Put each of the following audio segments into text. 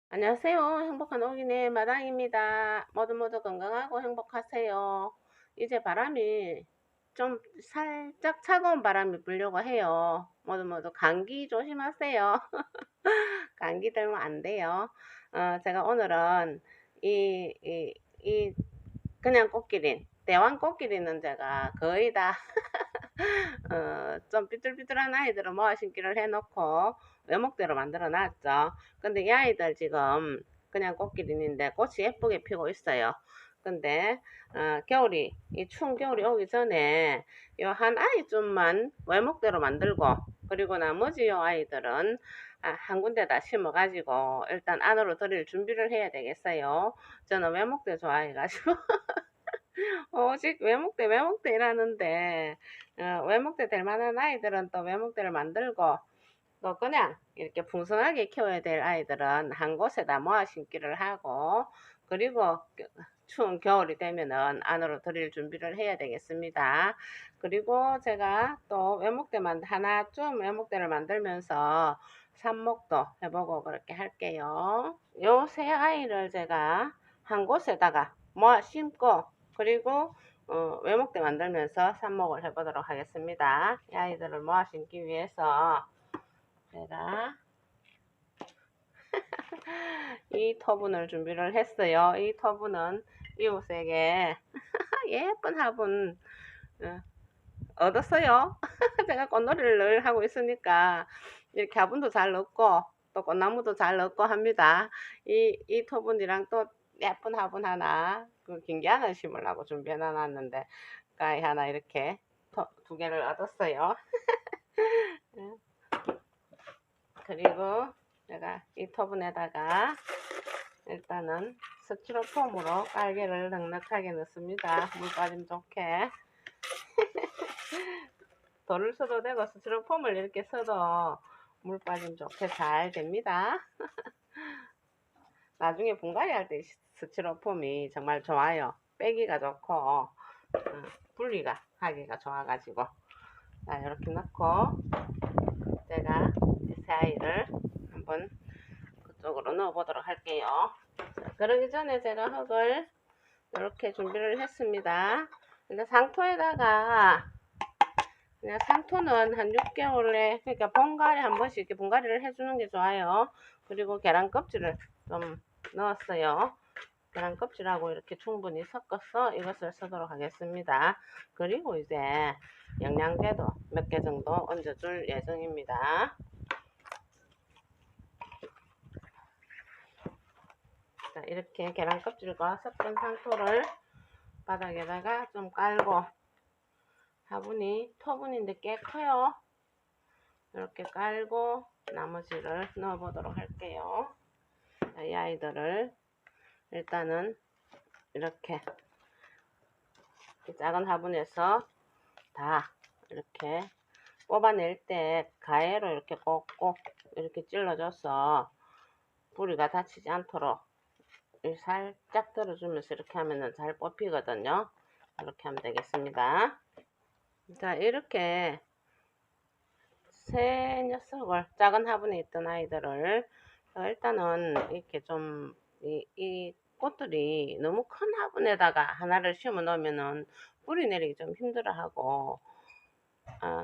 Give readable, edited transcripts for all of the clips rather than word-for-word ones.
안녕하세요. 행복한 오기네 마당입니다. 모두 건강하고 행복하세요. 이제 바람이 좀 살짝 차가운 바람이 불려고 해요. 모두 감기 조심하세요. 감기 들면 안 돼요. 제가 오늘은 이 그냥 꽃기린, 대왕 꽃기린은 제가 거의 다 좀 삐뚤삐뚤한 아이들은 모아 심기를 해놓고 외목대로 만들어 놨죠. 근데 이 아이들 지금 그냥 꽃기린인데 꽃이 예쁘게 피고 있어요. 근데 이 추운 겨울이 오기 전에 요 한 아이쯤만 외목대로 만들고, 그리고 나머지 요 아이들은 한 군데다 심어 가지고 일단 안으로 들일 준비를 해야 되겠어요. 저는 외목대 좋아해가지고 오직 외목대 이라는데, 외목대 될 만한 아이들은 또 외목대를 만들고, 또 그냥 이렇게 풍성하게 키워야 될 아이들은 한 곳에다 모아 심기를 하고, 그리고 추운 겨울이 되면은 안으로 들일 준비를 해야 되겠습니다. 그리고 제가 또 하나쯤 외목대를 만들면서 삽목도 해보고 그렇게 할게요. 요 세 아이를 제가 한 곳에다가 모아 심고, 그리고 외목대 만들면서 삽목을 해보도록 하겠습니다. 이 아이들을 모아 심기 위해서 제가 이 터분을 준비를 했어요. 이 터분은 이웃에게 예쁜 화분 어, 얻었어요. 제가 꽃놀이를 늘 하고 있으니까 이렇게 화분도 잘 넣고 또 꽃나무도 잘 넣고 합니다. 이 토분이랑 또 예쁜 화분 하나, 그 긴게 하나 심으려고 준비해 놨는데 가위 하나 이렇게 두 개를 얻었어요. 그리고 제가 이 토분에다가 일단은 스티로폼으로 깔개를 넉넉하게 넣습니다. 물 빠짐 좋게. 돌을 써도 되고 스티로폼을 이렇게 써도 물 빠짐 좋게 잘 됩니다. 나중에 분갈이 할 때 스티로폼이 정말 좋아요. 빼기가 좋고 분리가 하기가 좋아가지고, 자 이렇게 넣고 제가 새 아이를 한번 그쪽으로 넣어 보도록 할게요. 자, 그러기 전에 제가 흙을 이렇게 준비를 했습니다. 근데 그냥 상토는 한 6개월에, 그러니까 번갈이 한 번씩 이렇게 분갈이를 해주는 게 좋아요. 그리고 계란 껍질을 좀 넣었어요. 계란 껍질하고 이렇게 충분히 섞어서 이것을 쓰도록 하겠습니다. 그리고 이제 영양제도 몇 개 정도 얹어줄 예정입니다. 자, 이렇게 계란 껍질과 섞은 상토를 바닥에다가 좀 깔고, 화분이 토분인데 꽤 커요. 이렇게 깔고 나머지를 넣어 보도록 할게요. 자, 이 아이들을 일단은 이렇게 작은 화분에서 다 이렇게 뽑아낼 때 가해로 이렇게 꼭꼭 이렇게 찔러줘서 뿌리가 다치지 않도록 살짝 들어주면서 이렇게 하면은 잘 뽑히거든요. 이렇게 하면 되겠습니다. 자, 이렇게 새 녀석을, 작은 화분에 있던 아이들을 일단은 이렇게 좀 이 꽃들이 너무 큰 화분에다가 하나를 심어 놓으면은 뿌리 내리기 좀 힘들어 하고,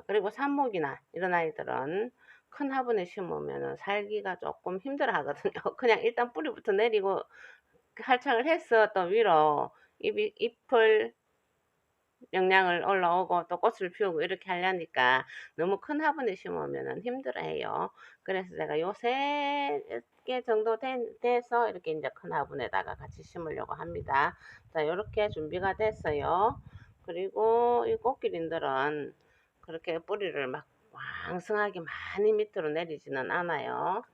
그리고 삽목이나 이런 아이들은 큰 화분에 심으면은 살기가 조금 힘들어 하거든요. 그냥 일단 뿌리부터 내리고 할창을 해서 또 위로 잎을 영양을 올라오고 또 꽃을 피우고 이렇게 하려니까 너무 큰 화분에 심으면 힘들어해요. 그래서 제가 요 3개 정도 돼서 이렇게 이제 큰 화분에다가 같이 심으려고 합니다. 자, 이렇게 준비가 됐어요. 그리고 이 꽃기린들은 그렇게 뿌리를 막 왕성하게 많이 밑으로 내리지는 않아요.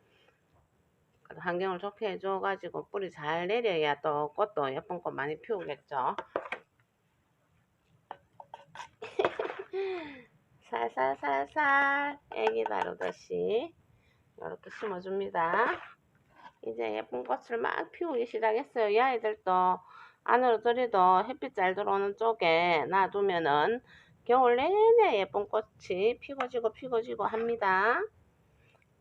환경을 좋게 해줘가지고 뿌리 잘 내려야 또 꽃도 예쁜 꽃 많이 피우겠죠. 살살살살 애기 다루듯이 이렇게 심어줍니다. 이제 예쁜 꽃을 막 피우기 시작했어요. 이 아이들도 안으로 들여도 햇빛 잘 들어오는 쪽에 놔두면은 겨울 내내 예쁜 꽃이 피고 지고 합니다.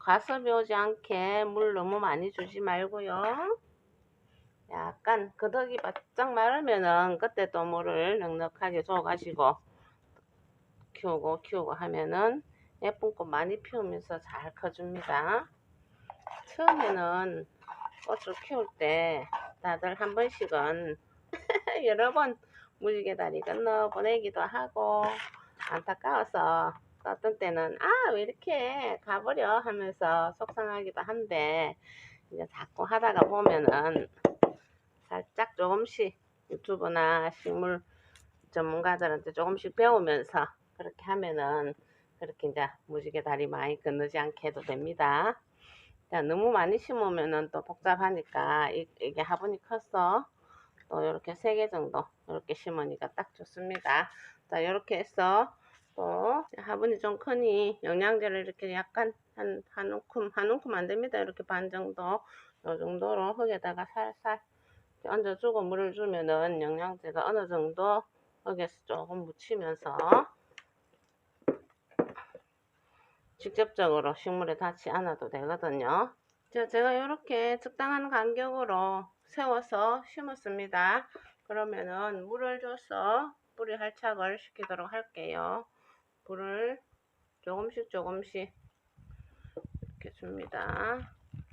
과습이 오지 않게 물 너무 많이 주지 말고요. 약간 그덕이 바짝 마르면은 그때 또 물을 넉넉하게 줘가지고 키우고 하면은 예쁜 꽃 많이 피우면서 잘 커줍니다. 처음에는 꽃을 키울 때 다들 한 번씩은 여러 번 무지개 다리 건너 보내기도 하고 안타까워서 어떤 때는 아 왜 이렇게 가버려 하면서 속상하기도 한데 이제 자꾸 하다가 보면은 살짝 조금씩 유튜브나 식물 전문가들한테 조금씩 배우면서 그렇게 하면은 그렇게 이제 무지개 다리 많이 건너지 않게 해도 됩니다. 자, 너무 많이 심으면은 또 복잡하니까 이게 화분이 커서 또 이렇게 3개 정도 이렇게 심으니까 딱 좋습니다. 자, 이렇게 해서 또 화분이 좀 크니 영양제를 이렇게 약간 한 움큼 안 됩니다. 이렇게 반 정도 이 정도로 흙에다가 살살 얹어주고 물을 주면은 영양제가 어느 정도 흙에서 조금 묻히면서 직접적으로 식물에 닿지 않아도 되거든요. 자, 제가 이렇게 적당한 간격으로 세워서 심었습니다. 그러면은 물을 줘서 뿌리 활착을 시키도록 할게요. 물을 조금씩 이렇게 줍니다.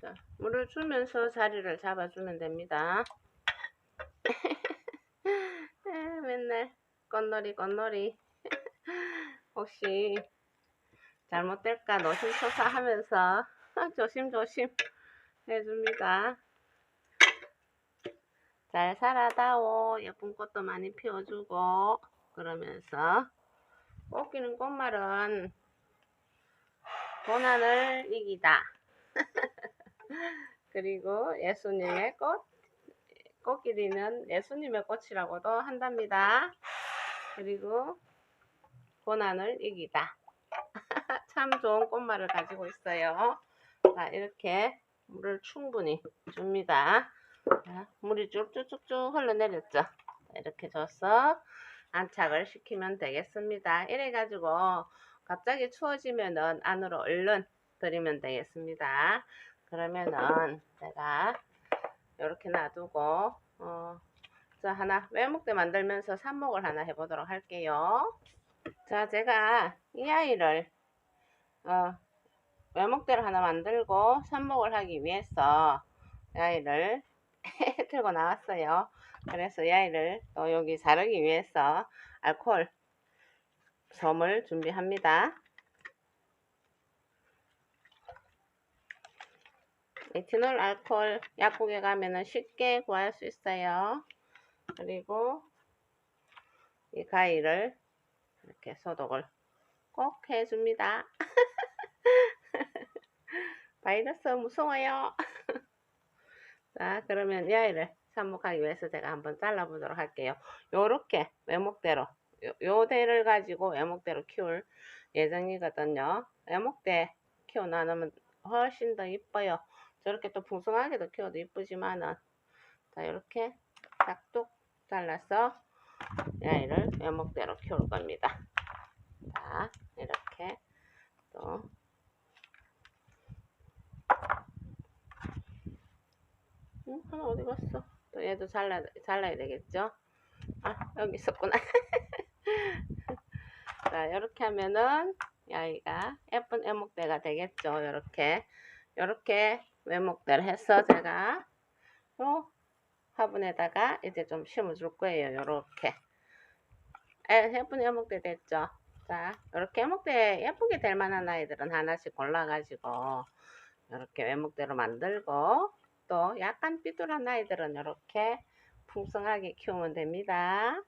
자, 물을 주면서 자리를 잡아주면 됩니다. 맨날 꽃놀이 혹시 잘못될까 노심초사하면서 조심조심 해줍니다. 잘 살아다오. 예쁜 꽃도 많이 피워주고 그러면서 꽃기는 꽃말은 고난을 이기다. 그리고 예수님의 꽃길이는 예수님의 꽃이라고도 한답니다. 그리고 고난을 이기다. 참 좋은 꽃말을 가지고 있어요. 자, 이렇게 물을 충분히 줍니다. 자, 물이 쭉쭉쭉쭉 흘러내렸죠. 이렇게 줘서 안착을 시키면 되겠습니다. 이래가지고 갑자기 추워지면은 안으로 얼른 들이면 되겠습니다. 그러면은 제가 이렇게 놔두고 자, 하나 외목대 만들면서 삽목을 하나 해보도록 할게요. 자, 제가 이 아이를 외목대를 하나 만들고 삽목을 하기 위해서 이 아이를 들고 나왔어요. 그래서 이 아이를 또 여기 자르기 위해서 알코올 솜을 준비합니다. 에티놀 알코올 약국에 가면은 쉽게 구할 수 있어요. 그리고 이 가위를 이렇게 소독을 꼭 해줍니다. 바이러스 무서워요. 자, 그러면 이 아이를 삽목하기 위해서 제가 한번 잘라보도록 할게요. 요렇게 외목대로 요 대를 가지고 외목대로 키울 예정이거든요. 외목대 키워놔놓으면 훨씬 더 이뻐요. 저렇게 또 풍성하게도 키워도 이쁘지만은 자, 이렇게 싹둑 잘라서 이 아이를 외목대로 키울 겁니다. 자, 이렇게 또 하나 어디 갔어? 또 얘도 잘라야 되겠죠? 아, 여기 있었구나. 자, 이렇게 하면은 이 아이가 예쁜 애목대가 되겠죠. 이렇게 외목대를 해서 제가 요 화분에다가 이제 좀 심어줄 거예요. 이렇게 예쁜 애목대 됐죠. 자, 이렇게 애목대 예쁘게 될 만한 아이들은 하나씩 골라가지고 이렇게 외목대로 만들고 또 약간 삐뚤한 아이들은 이렇게 풍성하게 키우면 됩니다.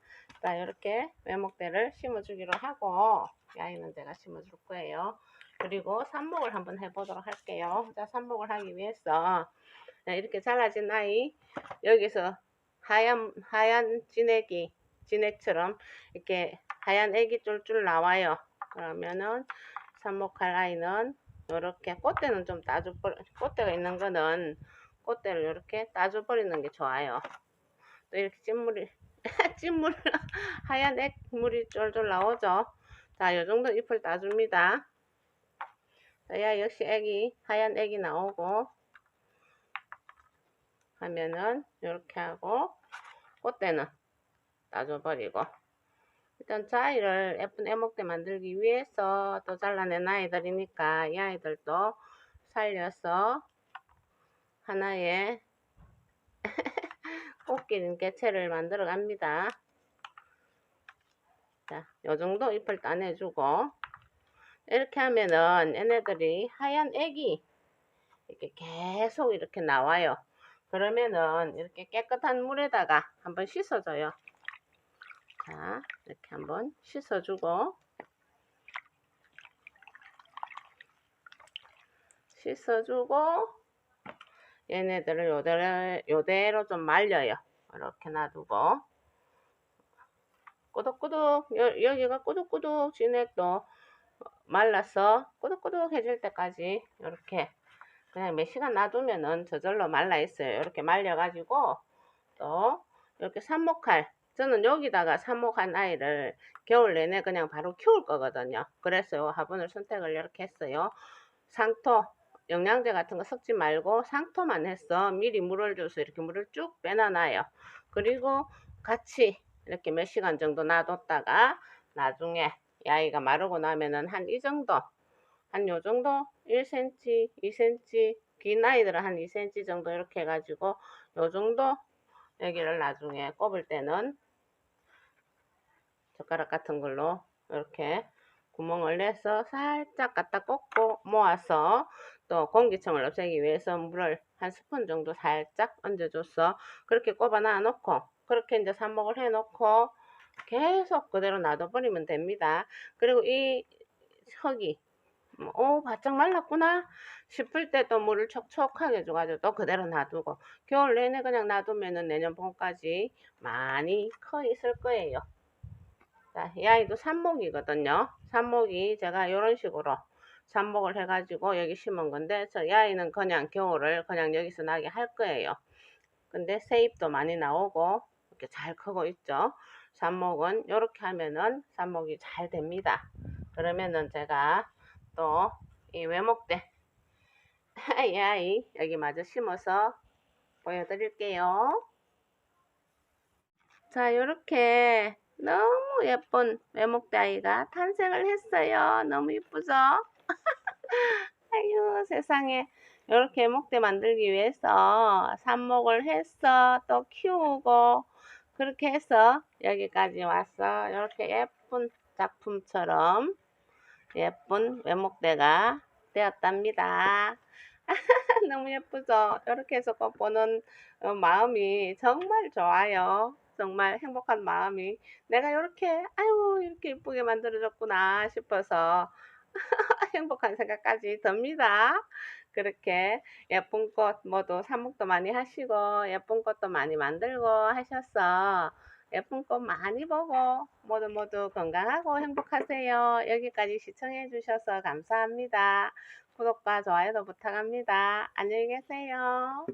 자, 이렇게 외목대를 심어주기로 하고 이 아이는 제가 심어줄 거예요. 그리고 삽목을 한번 해보도록 할게요. 자, 삽목을 하기 위해서 이렇게 잘라진 아이 여기서 하얀 진액처럼 이렇게 하얀 애기 쫄쫄 나와요. 그러면은 삽목할 아이는 이렇게 꽃대는 좀 꽃대가 있는 거는 꽃대를 이렇게 따줘버리는 게 좋아요. 또 이렇게 찐물 하얀 액물이 쫄쫄 나오죠. 자, 요 정도 잎을 따줍니다. 야, 역시 애기, 하얀 애기 나오고, 하면은, 이렇게 하고, 꽃대는 놔줘버리고. 일단 자이를 예쁜 애목대 만들기 위해서 또 잘라낸 아이들이니까 이 아이들도 살려서 하나의 꽃길 개체를 만들어 갑니다. 자, 요 정도 잎을 따내주고, 이렇게 하면은 얘네들이 하얀 애기 이렇게 계속 이렇게 나와요. 그러면은 이렇게 깨끗한 물에다가 한번 씻어줘요. 자, 이렇게 한번 씻어주고, 얘네들을 요대로 좀 말려요. 이렇게 놔두고, 꾸덕꾸덕, 여기가 꾸덕꾸덕 지네 또 말라서 꾸덕꾸덕해질 때까지 이렇게 그냥 몇 시간 놔두면은 저절로 말라 있어요. 이렇게 말려가지고 또 이렇게 삽목할, 저는 여기다가 삽목한 아이를 겨울 내내 그냥 바로 키울 거거든요. 그래서 화분을 선택을 이렇게 했어요. 상토, 영양제 같은 거 섞지 말고 상토만 해서 미리 물을 줘서 이렇게 물을 쭉 빼놔놔요. 그리고 같이 이렇게 몇 시간 정도 놔뒀다가 나중에 이 아이가 마르고 나면은 한 이 정도, 한 요 정도 1cm, 2cm, 긴 아이들은 한 2cm 정도 이렇게 해가지고 요 정도 여기를 나중에 꼽을 때는 젓가락 같은 걸로 이렇게 구멍을 내서 살짝 갖다 꽂고 모아서 또 공기청을 없애기 위해서 물을 한 스푼 정도 살짝 얹어줘서 그렇게 꼽아 놔 놓고 그렇게 이제 삽목을 해 놓고 계속 그대로 놔둬버리면 됩니다. 그리고 이 흙이 바짝 말랐구나 싶을 때 또 물을 촉촉하게 줘가지고 또 그대로 놔두고 겨울 내내 그냥 놔두면은 내년 봄까지 많이 커 있을 거예요. 자, 이 아이도 삽목이거든요. 삽목이 제가 이런 식으로 삽목을 해가지고 여기 심은 건데 이 아이는 그냥 겨울을 그냥 여기서 나게 할 거예요. 근데 새잎도 많이 나오고 이렇게 잘 크고 있죠. 삽목은 이렇게 하면은 삽목이 잘 됩니다. 그러면은 제가 또 이 외목대 이 아이 여기 마저 심어서 보여드릴게요. 자, 이렇게 너무 예쁜 외목대 아이가 탄생을 했어요. 너무 이쁘죠? 아유, 세상에. 이렇게 외목대 만들기 위해서 삽목을 해서 또 키우고 그렇게 해서 여기까지 와서 이렇게 예쁜 작품처럼 예쁜 외목대가 되었답니다. 너무 예쁘죠? 이렇게 해서 꼭 보는 마음이 정말 좋아요. 정말 행복한 마음이 내가 이렇게 아유 이렇게 예쁘게 만들어졌구나 싶어서 행복한 생각까지 듭니다. 그렇게 예쁜 꽃 모두 삽목도 많이 하시고 예쁜 꽃도 많이 만들고 하셔서 예쁜 꽃 많이 보고 모두 건강하고 행복하세요. 여기까지 시청해 주셔서 감사합니다. 구독과 좋아요도 부탁합니다. 안녕히 계세요.